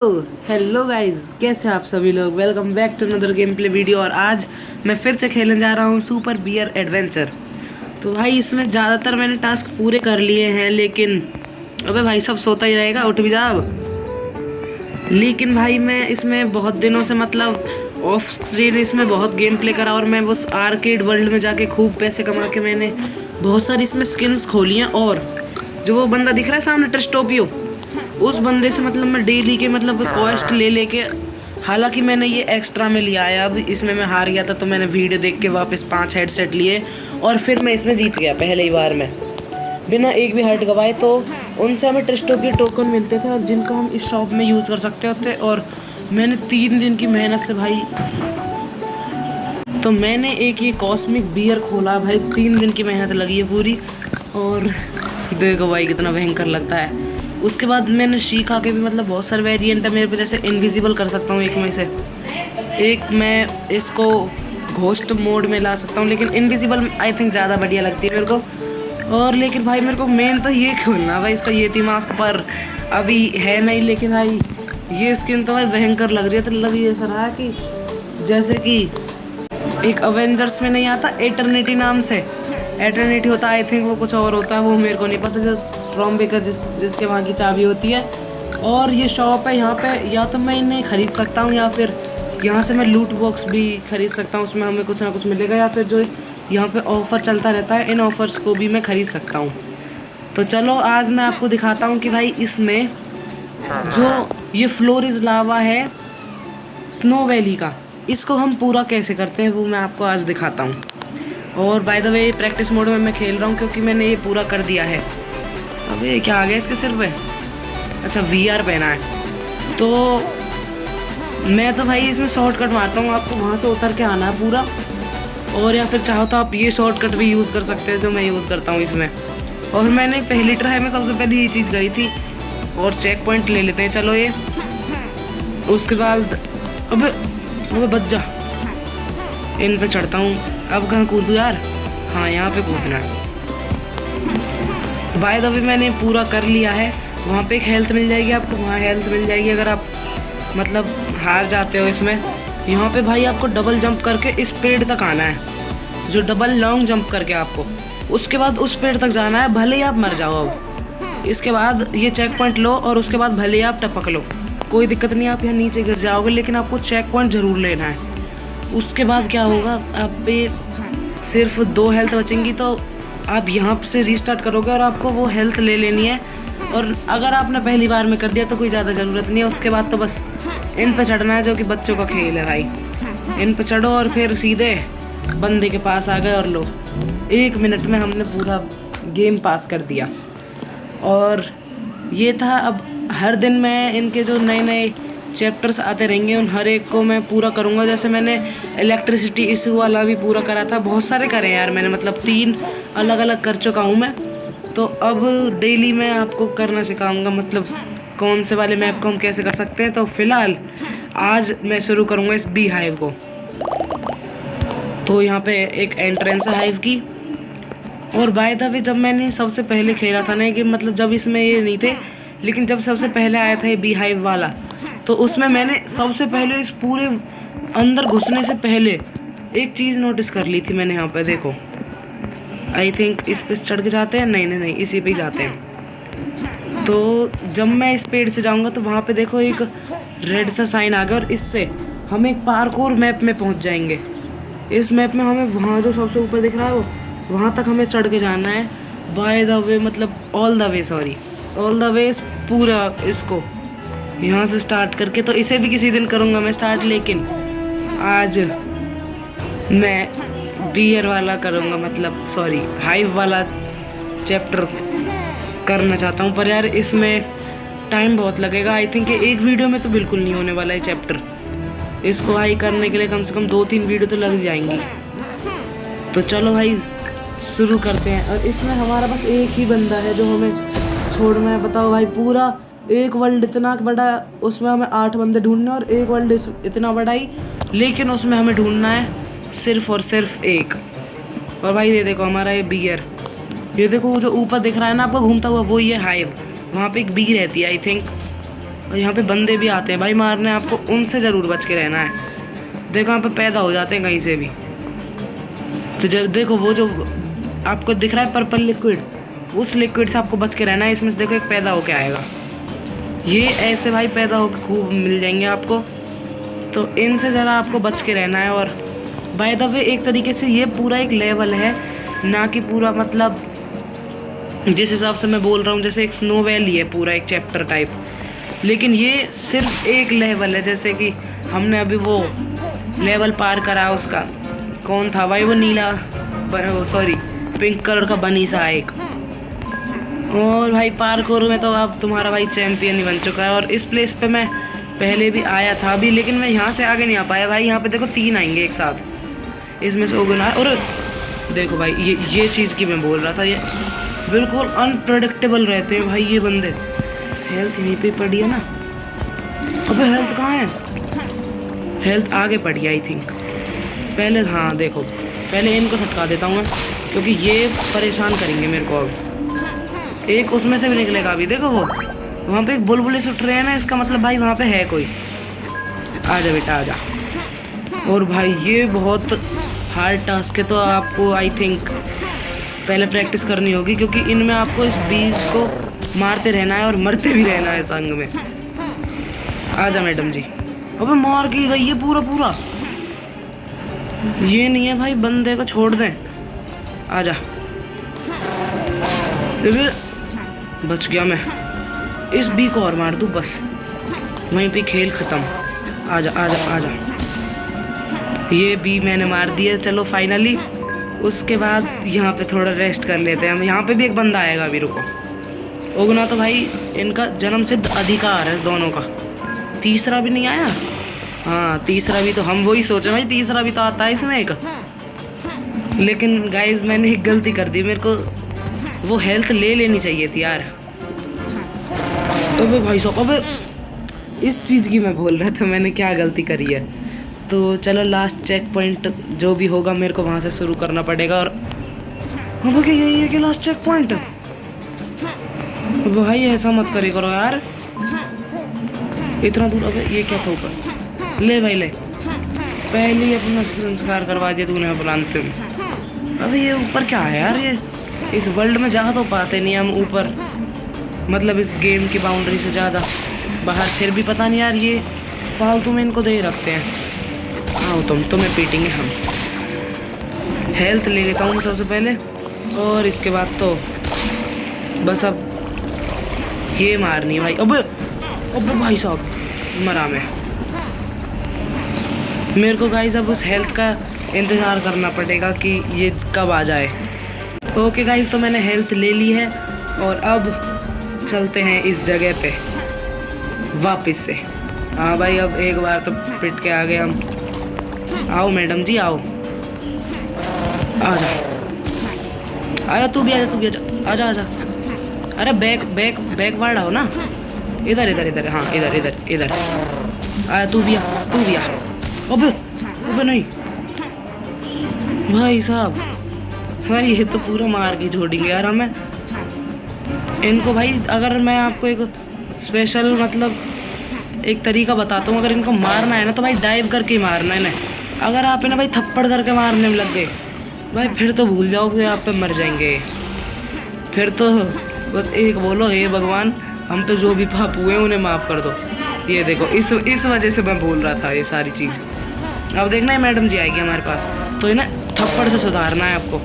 Hello guys, कैसे हैं आप सभी लोग। Welcome back to another gameplay video. और आज मैं फिर से खेलने जा रहा हूँ सुपर बियर एडवेंचर। तो भाई इसमें ज़्यादातर मैंने टास्क पूरे कर लिए हैं, लेकिन अबे भाई सब सोता ही रहेगा, उठ भी जा अब। लेकिन भाई मैं इसमें बहुत दिनों से मतलब ऑफ स्क्रीन इसमें बहुत गेम प्ले करा, और मैं उस आर्केड वर्ल्ड में जाके खूब पैसे कमा के मैंने बहुत सारी इसमें स्किन्स खोली हैं। और जो वो बंदा दिख रहा है सामने ट्रिस्टोपियो, उस बंदे से मतलब मैं डेली के मतलब क्वेस्ट ले लेके, हालांकि मैंने ये एक्स्ट्रा में लिया है। अब इसमें मैं हार गया था तो मैंने वीडियो देख के वापस 5 हेडसेट लिए और फिर मैं इसमें जीत गया पहले ही बार में बिना एक भी हर्ट गवाए। तो उनसे हमें ट्रिस्टोपियो टोकन मिलते थे और जिनका हम इस शॉप में यूज़ कर सकते होते। और मैंने 3 दिन की मेहनत से भाई, तो मैंने एक ये कॉस्मिक बियर खोला भाई, 3 दिन की मेहनत लगी है पूरी। और देखो भाई कितना भयंकर लगता है। उसके बाद मैंने सीखा के भी मतलब बहुत सारे वेरिएंट है मेरे पे, जैसे इनविजिबल कर सकता हूँ एक में से, एक मैं इसको घोस्ट मोड में ला सकता हूँ, लेकिन इनविजिबल आई थिंक ज़्यादा बढ़िया लगती है मेरे को। और लेकिन भाई मेरे को मेन तो ये खोलना भाई, इसका ये थी मास्क पर अभी है नहीं, लेकिन भाई ये स्किन तो भाई भयंकर लग रही है। तो लग ये ऐसा रहा कि जैसे कि एक अवेंजर्स में नहीं आता एटर्निटी नाम से, एटर्निटी होता है आई थिंक, वो कुछ और होता है, वो मेरे को नहीं पता। जो स्ट्रॉन्ग बेकर जिसके वहाँ की चाबी होती है। और ये शॉप है यहाँ पे, या तो मैं इन्हें ख़रीद सकता हूँ या फिर यहाँ से मैं लूट बॉक्स भी ख़रीद सकता हूँ, उसमें हमें कुछ ना कुछ मिलेगा, या फिर जो यहाँ पे ऑफ़र चलता रहता है इन ऑफ़र्स को भी मैं ख़रीद सकता हूँ। तो चलो आज मैं आपको दिखाता हूँ कि भाई इसमें जो ये फ्लोरिज लावा है स्नो वैली का, इसको हम पूरा कैसे करते हैं वो मैं आपको आज दिखाता हूँ। और by the way practice mode में मैं खेल रहा हूँ क्योंकि मैंने ये पूरा कर दिया है। अबे क्या आ गया इसके सिर पे, अच्छा VR पहना है। तो मैं तो भाई इसमें शॉर्टकट मारता हूँ, आपको वहाँ से उतर के आना है पूरा। और या फिर चाहो तो आप ये शॉर्टकट भी यूज़ कर सकते हैं जो मैं यूज़ करता हूँ इसमें। और मैंने पहली ट्राई में सबसे पहले ये चीज़ करी थी। और चेक पॉइंट ले लेते हैं चलो ये। उसके बाद अबे बच जा, इन पे चढ़ता हूँ। अब कहाँ कूदूँ यार, हाँ यहाँ पे कूदना है। बाय द वे मैंने पूरा कर लिया है। वहाँ पे एक हेल्थ मिल जाएगी आपको, वहाँ हेल्थ मिल जाएगी अगर आप मतलब हार जाते हो इसमें। यहाँ पे भाई आपको डबल जंप करके इस पेड़ तक आना है, जो डबल लॉन्ग जंप करके आपको उसके बाद उस पेड़ तक जाना है, भले ही आप मर जाओ। अब इसके बाद ये चेक पॉइंट लो और उसके बाद भले ही आप टपक लो, कोई दिक्कत नहीं, आप यहाँ नीचे गिर जाओगे, लेकिन आपको चेक पॉइंट ज़रूर लेना है। उसके बाद क्या होगा, आप पे सिर्फ 2 हेल्थ बचेंगी, तो आप यहाँ से रीस्टार्ट करोगे और आपको वो हेल्थ ले लेनी है। और अगर आपने पहली बार में कर दिया तो कोई ज़्यादा ज़रूरत नहीं है। उसके बाद तो बस इन पे चढ़ना है, जो कि बच्चों का खेल है भाई। इन पे चढ़ो और फिर सीधे बंदे के पास आ गए और लो, 1 मिनट में हमने पूरा गेम पास कर दिया। और ये था। अब हर दिन मैं इनके जो नए नए चैप्टर्स आते रहेंगे उन हर एक को मैं पूरा करूँगा। जैसे मैंने इलेक्ट्रिसिटी इशू वाला भी पूरा करा था, बहुत सारे करे यार मैंने, मतलब 3 अलग अलग कर चुका हूँ मैं। तो अब डेली मैं आपको करना सिखाऊंगा, मतलब कौन से वाले मैप को हम कैसे कर सकते हैं। तो फिलहाल आज मैं शुरू करूँगा इस बी हाइव को। तो यहाँ पे एक एंट्रेंस है हाइव की। और बाय द वे जब मैंने सबसे पहले खेला था ना कि मतलब जब इसमें ये नहीं थे, लेकिन जब सबसे पहले आया था ये बी हाइव वाला, तो उसमें मैंने सबसे पहले इस पूरे अंदर घुसने से पहले एक चीज़ नोटिस कर ली थी मैंने। यहाँ पे देखो, आई थिंक इस पे चढ़ के जाते हैं, नहीं इसी पे ही जाते हैं। तो जब मैं इस पेड़ से जाऊँगा तो वहाँ पे देखो एक रेड सा साइन आ गया, और इससे हम एक पार्कोर मैप में पहुँच जाएंगे। इस मैप में हमें वहाँ जो सबसे ऊपर दिख रहा है वो, वहाँ तक हमें चढ़ के जाना है। बाय द वे मतलब ऑल द वे पूरा इसको यहाँ से स्टार्ट करके। तो इसे भी किसी दिन करूँगा मैं स्टार्ट, लेकिन आज मैं बियर वाला करूँगा, मतलब सॉरी हाइव वाला चैप्टर करना चाहता हूँ। पर यार इसमें टाइम बहुत लगेगा, आई थिंक एक वीडियो में तो बिल्कुल नहीं होने वाला है चैप्टर। इसको हाई करने के लिए कम से कम 2-3 वीडियो तो लग जाएंगी। तो चलो भाई शुरू करते हैं। और इसमें हमारा बस एक ही बंदा है जो हमें छोड़ना है। बताओ भाई, पूरा एक वर्ल्ड इतना बड़ा, उसमें हमें 8 बंदे ढूंढने, और एक वर्ल्ड इतना बड़ा ही, लेकिन उसमें हमें ढूंढना है सिर्फ और सिर्फ एक। और भाई ये देखो हमारा ये बियर, ये देखो वो जो ऊपर दिख रहा है ना आपको घूमता हुआ, वो ये हाइव, वहाँ पे एक बी रहती है आई थिंक। और यहाँ पे बंदे भी आते हैं भाई मारने, आपको उनसे ज़रूर बच के रहना है। देखो यहाँ पे पैदा हो जाते हैं कहीं से भी। तो जब देखो वो जो आपको दिख रहा है पर्पल लिक्विड, उस लिक्विड से आपको बच के रहना है। इसमें से देखो एक पैदा होके आएगा, ये ऐसे भाई पैदा होकर खूब मिल जाएंगे आपको, तो इनसे ज़रा आपको बच के रहना है। और बाय द वे एक तरीके से ये पूरा एक लेवल है, ना कि पूरा मतलब जिस हिसाब से मैं बोल रहा हूँ जैसे एक स्नो वैली है पूरा एक चैप्टर टाइप, लेकिन ये सिर्फ एक लेवल है। जैसे कि हमने अभी वो लेवल पार करा, उसका कौन था भाई, वो नीला सॉरी पिंक कलर का बनी सा एक। और भाई पार्कोर में तो अब तुम्हारा भाई चैंपियन ही बन चुका है। और इस प्लेस पे मैं पहले भी आया था अभी, लेकिन मैं यहाँ से आगे नहीं आ पाया भाई। यहाँ पे देखो 3 आएंगे एक साथ, इसमें से ओगुना है। और देखो भाई ये चीज़ की मैं बोल रहा था, ये बिल्कुल अनप्रेडिक्टेबल रहते हैं भाई ये बंदे। हेल्थ यहीं पे पड़ी है ना, अबे हेल्थ कहाँ है? हेल्थ आगे पड़ी है आई थिंक। पहले हाँ देखो, पहले इनको सटका देता हूँ मैं, क्योंकि ये परेशान करेंगे मेरे को। अब एक उसमें से भी निकलेगा अभी, देखो वो वहाँ पे एक बुलबुले से उठ रहे हैं ना, इसका मतलब भाई वहाँ पे है कोई। आजा बेटा आजा। और भाई ये बहुत हार्ड टास्क है, तो आपको आई थिंक पहले प्रैक्टिस करनी होगी, क्योंकि इनमें आपको इस बीज को मारते रहना है और मरते भी रहना है संग में। आजा मैडम जी। अबे मार की गई है पूरा पूरा, ये नहीं है भाई बंदे को छोड़ दें। आजा, बच गया मैं। इस बी को और मार दूँ बस, वहीं पे खेल ख़त्म। आजा आजा आजा, ये बी मैंने मार दिया। चलो फाइनली, उसके बाद यहाँ पे थोड़ा रेस्ट कर लेते हैं हम। यहाँ पे भी एक बंदा आएगा अभी, रुको। ओगुना तो भाई इनका जन्म सिद्ध अधिकार है दोनों का। तीसरा भी नहीं आया? हाँ तीसरा भी, तो हम वही सोचे भाई तीसरा भी तो आता है इसमें एक। लेकिन गाइज मैंने एक गलती कर दी, मेरे को वो हेल्थ ले लेनी चाहिए थी यार। अबे भाई साहब, अबे इस चीज़ की मैं बोल रहा था मैंने क्या गलती करी है। तो चलो लास्ट चेक पॉइंट जो भी होगा मेरे को वहाँ से शुरू करना पड़ेगा। और अब क्या यही है कि लास्ट चेक पॉइंट? भाई ऐसा मत करे करो यार, इतना दूर। अबे ये क्या था ऊपर? ले भाई ले, पहले ही अपना संस्कार करवा दिया तूने बुलाते में। अबे ये ऊपर क्या है यार? ये इस वर्ल्ड में जा तो पाते नहीं हम ऊपर, मतलब इस गेम की बाउंड्री से ज़्यादा बाहर। फिर भी पता नहीं यार, ये फालतू में इनको दे रखते हैं। आओ तुम्हें पीटेंगे हम। हेल्थ ले लेता हूँ सबसे पहले, और इसके बाद तो बस अब ये मारनी है भाई। अबे अबे भाई साहब, मरा मैं। मेरे को गाइस अब उस हेल्थ का इंतज़ार करना पड़ेगा कि ये कब आ जाए। ओके गाइस, तो मैंने हेल्थ ले ली है और अब चलते हैं इस जगह पे वापस से। हाँ भाई, अब एक बार तो पिट के आ गए हम। आओ मैडम जी आओ, आजा आया, तू भी आजा, तू भी आजा, आजा आजा। अरे बैक वार्ड आओ ना, इधर इधर इधर, हाँ इधर इधर इधर आया, तू भी आ, तू भी आ। अबे अबे नहीं भाई साहब, भाई ये तो पूरा मार के छोड़ेंगे यार हमें इनको। भाई अगर मैं आपको एक स्पेशल मतलब एक तरीका बताता हूँ, अगर इनको मारना है ना तो भाई डाइव करके ही मारना है ना। अगर आप इन्हें भाई थप्पड़ करके मारने में लग गए भाई, फिर तो भूल जाओगे, आप पे मर जाएंगे। फिर तो बस एक बोलो, हे भगवान हम पे जो भी पाप हुए उन्हें माफ़ कर दो। ये देखो इस वजह से मैं बोल रहा था ये सारी चीज़। अब देखना है मैडम जी आएगी हमारे पास, तो इन्हें थप्पड़ से सुधारना है आपको,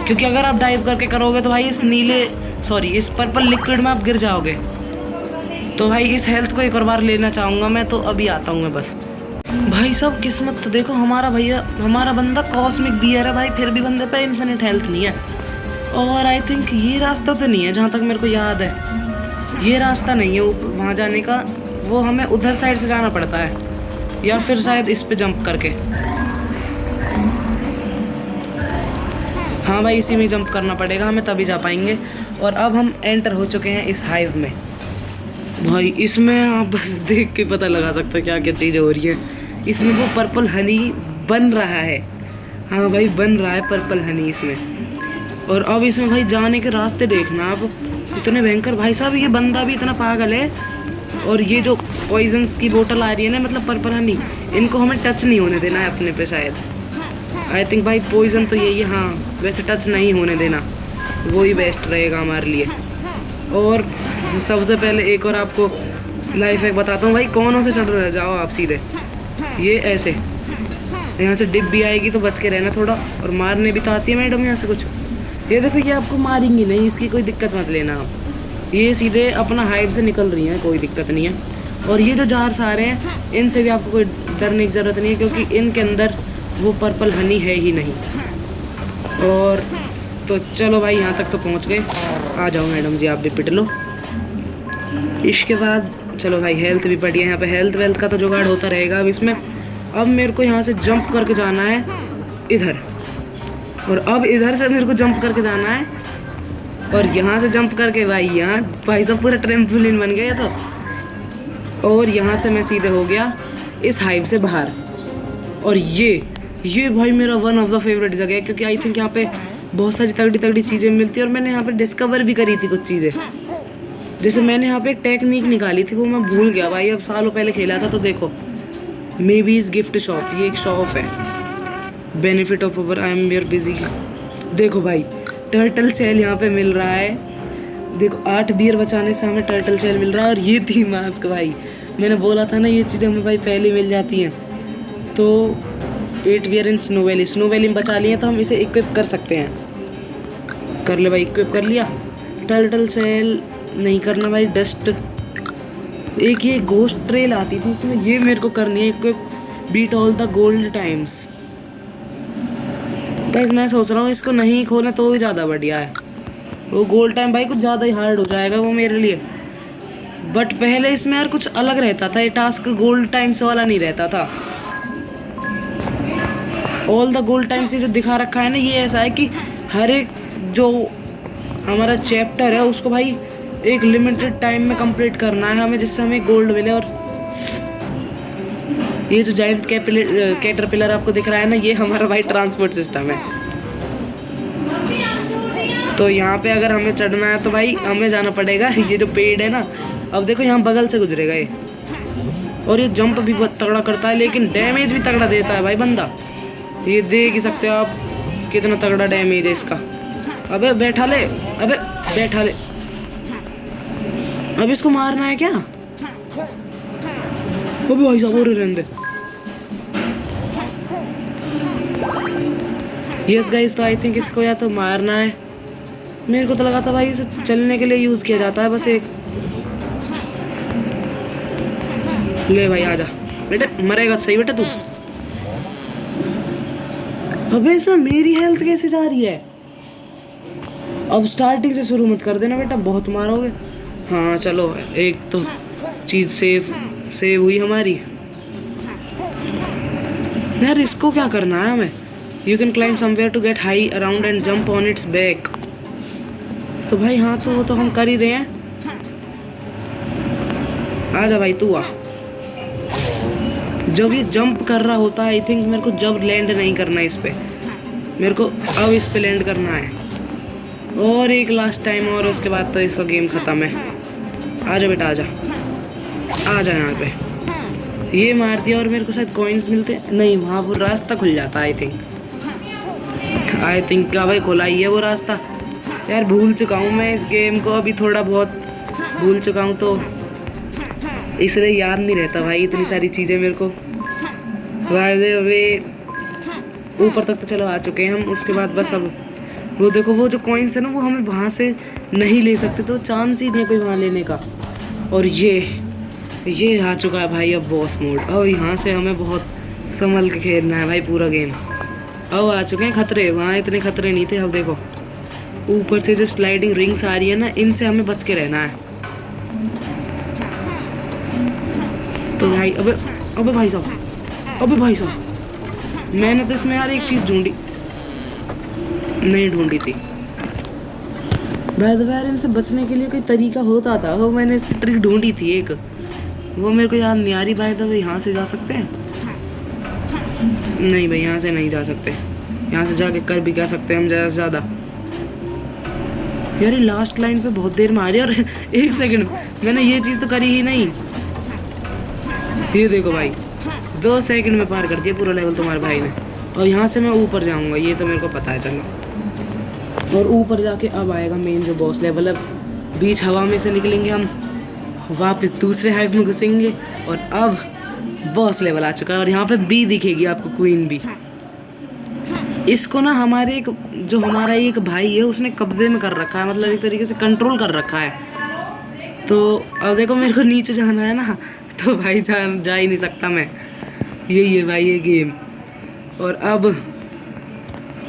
क्योंकि अगर आप डाइव करके करोगे तो भाई इस पर्पल लिक्विड में आप गिर जाओगे। तो भाई इस हेल्थ को एक और बार लेना चाहूँगा मैं, तो अभी आता हूँ मैं बस। भाई सब किस्मत तो देखो, हमारा बंदा कॉस्मिक बियर है भाई, फिर भी बंदे पे इन्फिनिट हेल्थ नहीं है। और आई थिंक ये रास्ता तो नहीं है, जहाँ तक मेरे को याद है ये रास्ता नहीं है वहाँ जाने का। वो हमें उधर साइड से जाना पड़ता है, या फिर शायद इस पे जंप करके। हाँ भाई इसी में जंप करना पड़ेगा हमें, तभी जा पाएंगे। और अब हम एंटर हो चुके हैं इस हाइव में। भाई इसमें आप बस देख के पता लगा सकते हो क्या क्या चीज़ें हो रही है। इसमें वो पर्पल हनी बन रहा है, हाँ भाई बन रहा है पर्पल हनी इसमें। और अब इसमें भाई जाने के रास्ते देखना आप, इतने भयंकर। भाई साहब ये बंदा भी इतना पागल है और ये जो पॉइजन्स की बोतल आ रही है ना, मतलब पर्पल हनी, इनको हमें टच नहीं होने देना है अपने पे शायद। आई थिंक भाई पॉइजन तो यही है, हाँ वैसे टच नहीं होने देना, वही बेस्ट रहेगा हमारे लिए। और सबसे पहले एक और आपको लाइफ हैक बताता हूँ भाई, कौनों से चढ़ रह जाओ आप सीधे, ये ऐसे यहाँ से डिप भी आएगी तो बच के रहना थोड़ा। और मारने भी तो आती है मैडम यहाँ से कुछ, ये देखो ये आपको मारेंगी नहीं, इसकी कोई दिक्कत मत लेना आप, ये सीधे अपना हाइप से निकल रही हैं, कोई दिक्कत नहीं है। और ये जो जार सारे हैं इनसे भी आपको कोई डरने की ज़रूरत नहीं है, क्योंकि इनके अंदर वो पर्पल हनी है ही नहीं। और तो चलो भाई यहाँ तक तो पहुँच गए, आ जाओ मैडम जी आप भी पिट लो। इसके बाद चलो भाई हेल्थ भी बढ़िया है, यहाँ पे हेल्थ वेल्थ का तो जुगाड़ होता रहेगा अब इसमें। अब मेरे को यहाँ से जंप करके जाना है इधर, और अब इधर से मेरे को जंप करके जाना है, और यहाँ से जंप करके भाई साहब पूरा ट्रैम्पोलिन बन गया तो। और यहाँ से मैं सीधे हो गया इस हाइव से बाहर। और ये भाई मेरा वन ऑफ द फेवरेट जगह है, क्योंकि आई थिंक यहाँ पे बहुत सारी तगड़ी तगड़ी चीज़ें मिलती है। और मैंने यहाँ पे डिस्कवर भी करी थी कुछ चीज़ें, जैसे मैंने यहाँ पे एक टेक्निक निकाली थी, वो मैं भूल गया भाई, अब सालों पहले खेला था। तो देखो मेबीज गिफ्ट शॉप, ये एक शॉप है, benefit of over I am your busy. देखो भाई टर्टल शेल यहाँ पे मिल रहा है, देखो 8 बियर बचाने से हमें टर्टल शेल मिल रहा है। और ये थी मास्क भाई, मैंने बोला था ना ये चीज़ें हमें भाई पहले मिल जाती हैं। तो 8 बियर इन स्नो वैली में बचा लिए, तो हम इसे इक्विप कर सकते हैं। कर ले भाई, इक्विप कर लिया। टर्टल शेल नहीं करना भाई, डस्ट। एक ये गोस्ट ट्रेल आती थी इसमें, ये मेरे को करनी है, equip beat all the gold times. Guys मैं सोच रहा हूँ इसको नहीं खोलें तो भी ज़्यादा बढ़िया है, वो गोल्ड टाइम भाई कुछ ज़्यादा ही हार्ड हो जाएगा वो मेरे लिए। बट पहले इसमें यार कुछ अलग रहता था, ये टास्क गोल्ड टाइम्स वाला नहीं रहता था। ऑल द गोल्ड टाइम्स ये जो दिखा रखा है ना, ये ऐसा है कि हर एक जो हमारा चैप्टर है उसको भाई एक लिमिटेड टाइम में कंप्लीट करना है हमें, जिससे हमें गोल्ड मिले। और ये जो जायंट कैटरपिलर आपको दिख रहा है ना, ये हमारा भाई ट्रांसपोर्ट सिस्टम है। तो यहाँ पे अगर हमें चढ़ना है तो भाई हमें जाना पड़ेगा, ये जो पेड़ है ना, अब देखो यहाँ बगल से गुजरेगा ये, और ये जंप भी बहुत तगड़ा करता है, लेकिन डैमेज भी तगड़ा देता है भाई बंदा, ये देख ही सकते हो आप कितना तगड़ा डैमेज है इसका। अबे बैठा ले, अबे बैठा ले, अब इसको मारना है क्या? अबे भाई साहब और रहने दे। यस गाइस, तो आई थिंक इसको या तो मारना है, मेरे को तो लगा था भाई इसे चलने के लिए यूज किया जाता है बस एक। ले भाई आजा बेटे, मरेगा सही बेटे तू। अबे इसमें मेरी हेल्थ कैसे जा रही है? अब स्टार्टिंग से शुरू मत कर देना बेटा, बहुत मारोगे। हाँ चलो एक तो चीज़ सेव हुई हमारी। यार इसको क्या करना है हमें? You can climb somewhere to get high around and jump on its back. तो भाई हाँ, तो वो तो हम कर ही रहे हैं। आजा भाई तू आ। जब ये जंप कर रहा होता है, आई थिंक मेरे को जब लैंड नहीं करना है इस पे, मेरे को अब इस पे लैंड करना है, और एक लास्ट टाइम, और उसके बाद तो इसका गेम ख़त्म है। आजा बेटा आजा, आजा यहाँ पे। ये मार दिया और मेरे को शायद कॉइन्स मिलते नहीं, वहाँ वो रास्ता खुल जाता है आई थिंक क्या भाई, खुला ही है वो रास्ता। यार भूल चुका हूँ मैं इस गेम को, अभी थोड़ा बहुत भूल चुका हूँ, तो इसलिए याद नहीं रहता भाई इतनी सारी चीज़ें मेरे को। अबे ऊपर तक तो चलो आ चुके हैं हम, उसके बाद बस अब वो देखो वो जो कॉइन्स है ना, वो हमें वहाँ से नहीं ले सकते, तो चांस ही नहीं है कोई वहाँ लेने का। और ये आ चुका है भाई अब बॉस मोड। अब यहाँ से हमें बहुत संभल के खेलना है भाई पूरा गेम। अब आ चुके हैं खतरे, वहाँ इतने खतरे नहीं थे। अब देखो ऊपर से जो स्लाइडिंग रिंग्स आ रही है ना, इनसे हमें बच के रहना है। तो भाई अबे भाई साहब, मैंने तो इसमें यार एक चीज़ नहीं ढूंढी थी। यार इनसे बचने के लिए कोई तरीका होता था, वो मैंने इसकी ट्रिक ढूंढी थी एक, वो मेरे को याद नहीं आ रही। भाई यहाँ से जा सकते हैं? नहीं भाई यहाँ से नहीं जा सकते, यहाँ से जाके कर भी क्या सकते हैं हम ज़्यादा से ज़्यादा। यार ये लास्ट लाइन पे बहुत देर में आ रही है, और 1 सेकंड मैंने ये चीज़ तो करी ही नहीं। ये देखो भाई 2 सेकंड में पार कर दिया पूरा लेवल तुम्हारे भाई ने। और यहाँ से मैं ऊपर जाऊँगा, ये तो मेरे को पता है। चलो, और ऊपर जाके अब आएगा मेन जो बॉस लेवल। अब बीच हवा में से निकलेंगे हम, वापस दूसरे हाइव में घुसेंगे और अब बॉस लेवल आ चुका है। और यहाँ पे बी दिखेगी आपको, क्वीन बी। इसको ना हमारे हमारा एक भाई है उसने कब्जे में कर रखा है, मतलब एक तरीके से कंट्रोल कर रखा है। तो अब देखो मेरे को नीचे जाना है ना, तो भाई जा ही नहीं सकता मैं। यही है भाई ये गेम। और अब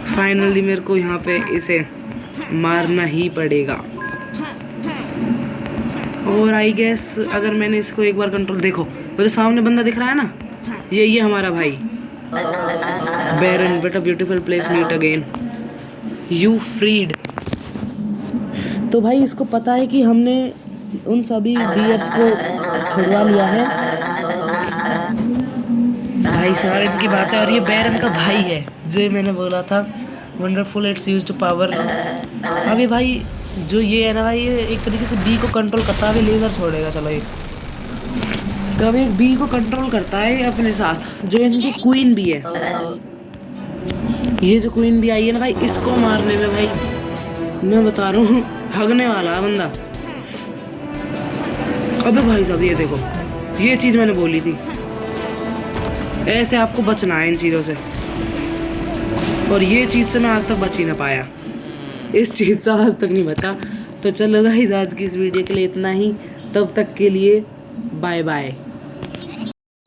फाइनली मेरे को यहाँ पे इसे मारना ही पड़ेगा। और आई गेस अगर मैंने इसको एक बार कंट्रोल, देखो वो जो सामने बंदा दिख रहा है ना, ये हमारा भाई Baron. But a beautiful place meet again, you freed. तो भाई इसको पता है कि हमने उन सभी बीयर्स को छुड़वा लिया है भाई, सारे की बात है। और ये बैरन का भाई है, जो मैंने बोला था wonderful it's used to power. अभी भाई जो ये है ना भाई, ये एक तरीके से बी को कंट्रोल करता है। अभी लेज़र छोड़ेगा, चलो एक तो अभी बी को कंट्रोल करता है अपने साथ, जो इनकी क्वीन भी है। ये जो क्वीन भी आई है ना भाई, इसको मारने में भाई मैं बता रहा हूँ हगने वाला है बंदा। अबे भाई साहब ये देखो, ये चीज़ मैंने बोली थी, ऐसे आपको बचना है इन चीज़ों से। और ये चीज़ से मैं आज तक बच ही ना पाया, इस चीज़ से आज तक नहीं बचा। तो चलो गाइस, आज की इस वीडियो के लिए इतना ही। तब तक के लिए बाय बाय।